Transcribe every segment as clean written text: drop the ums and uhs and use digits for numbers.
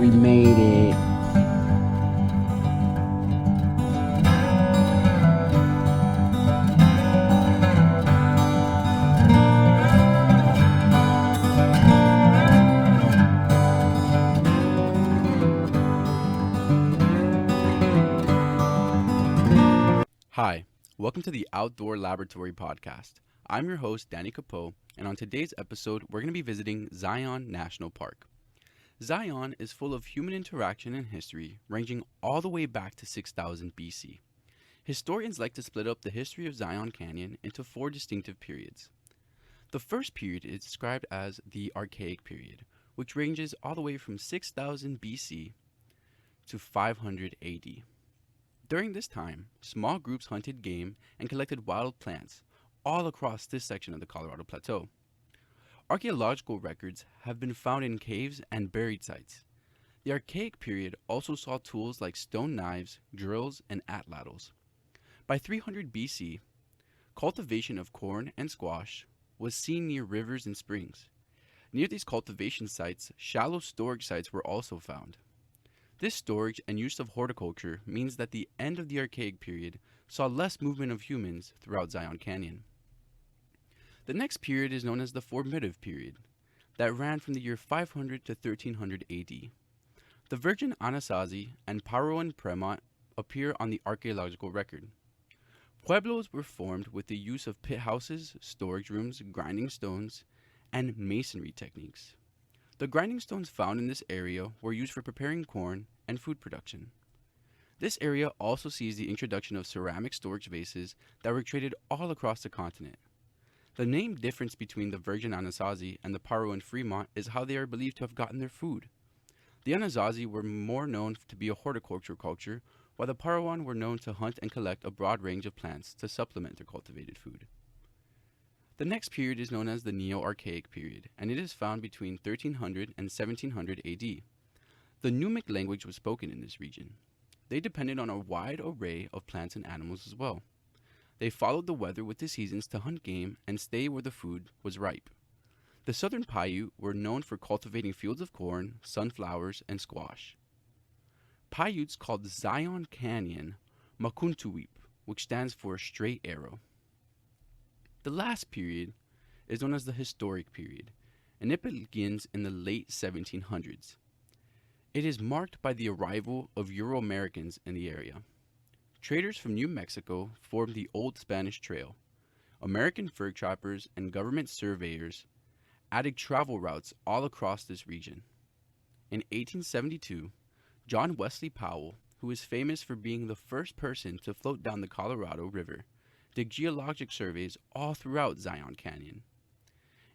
We made it. Hi, welcome to the Outdoor Laboratory Podcast. I'm your host, Danny Capot, and on today's episode, we're going to be visiting Zion National Park. Zion is full of human interaction and history, ranging all the way back to 6000 BC. Historians like to split up the history of Zion Canyon into four distinctive periods. The first period is described as the Archaic period, which ranges all the way from 6000 BC to 500 AD. During this time, small groups hunted game and collected wild plants all across this section of the Colorado Plateau. Archaeological records have been found in caves and buried sites. The Archaic period also saw tools like stone knives, drills, and atlatls. By 300 BC, cultivation of corn and squash was seen near rivers and springs. Near these cultivation sites, shallow storage sites were also found. This storage and use of horticulture means that the end of the Archaic period saw less movement of humans throughout Zion Canyon. The next period is known as the Formative period, that ran from the year 500 to 1300 AD. The Virgin Anasazi and Paroan Fremont appear on the archaeological record. Pueblos were formed with the use of pit houses, storage rooms, grinding stones, and masonry techniques. The grinding stones found in this area were used for preparing corn and food production. This area also sees the introduction of ceramic storage vases that were traded all across the continent. The name difference between the Virgin Anasazi and the Paroan Fremont is how they are believed to have gotten their food. The Anasazi were more known to be a horticulture culture, while the Paroan were known to hunt and collect a broad range of plants to supplement their cultivated food. The next period is known as the Neo-Archaic period, and it is found between 1300 and 1700 AD. The Numic language was spoken in this region. They depended on a wide array of plants and animals as well. They followed the weather with the seasons to hunt game and stay where the food was ripe. The southern Paiute were known for cultivating fields of corn, sunflowers, and squash. Paiutes called Zion Canyon Makuntuweep, which stands for straight arrow. The last period is known as the Historic period, and it begins in the late 1700s. It is marked by the arrival of Euro-Americans in the area. Traders from New Mexico formed the Old Spanish Trail. American fur trappers and government surveyors added travel routes all across this region. In 1872, John Wesley Powell, who is famous for being the first person to float down the Colorado River, did geologic surveys all throughout Zion Canyon.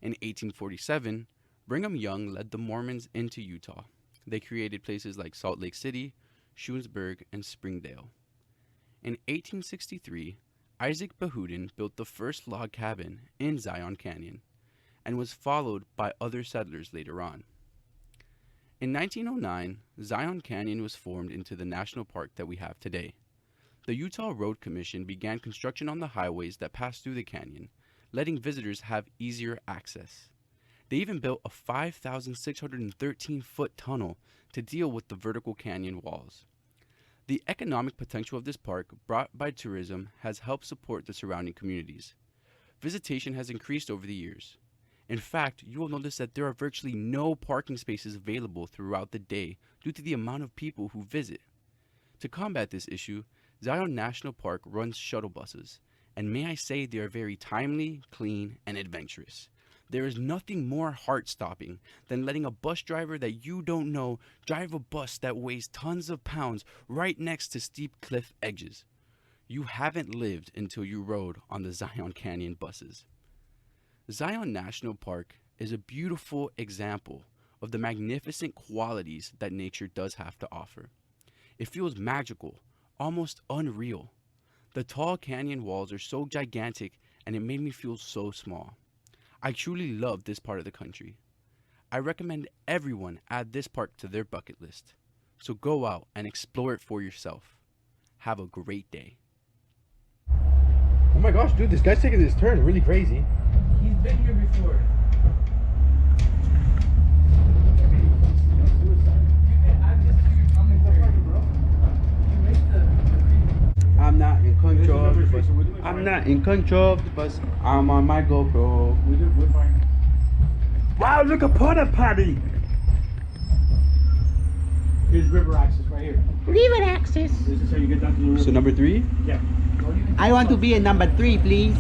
In 1847, Brigham Young led the Mormons into Utah. They created places like Salt Lake City, Schunesburg, and Springdale. In 1863, Isaac Behuden built the first log cabin in Zion Canyon and was followed by other settlers later on. In 1909, Zion Canyon was formed into the national park that we have today. The Utah Road Commission began construction on the highways that pass through the canyon, letting visitors have easier access. They even built a 5,613-foot tunnel to deal with the vertical canyon walls. The economic potential of this park, brought by tourism, has helped support the surrounding communities. Visitation has increased over the years. In fact, you will notice that there are virtually no parking spaces available throughout the day due to the amount of people who visit. To combat this issue, Zion National Park runs shuttle buses, and may I say they are very timely, clean, and adventurous. There is nothing more heart-stopping than letting a bus driver that you don't know drive a bus that weighs tons of pounds right next to steep cliff edges. You haven't lived until you rode on the Zion Canyon buses. Zion National Park is a beautiful example of the magnificent qualities that nature does have to offer. It feels magical, almost unreal. The tall canyon walls are so gigantic and it made me feel so small. I truly love this part of the country. I recommend everyone add this park to their bucket list. So go out and explore it for yourself. Have a great day. Oh my gosh, dude, this guy's taking this turn really crazy. He's been here before. I I'm not in control of the bus. So we're doing I'm fine. not in control of the bus. I'm on my GoPro. We're fine. Wow, look a porta potty. Here's river access right here. River access. This is how you get down to the river. So number 3? Yeah. I want to be a number 3, please.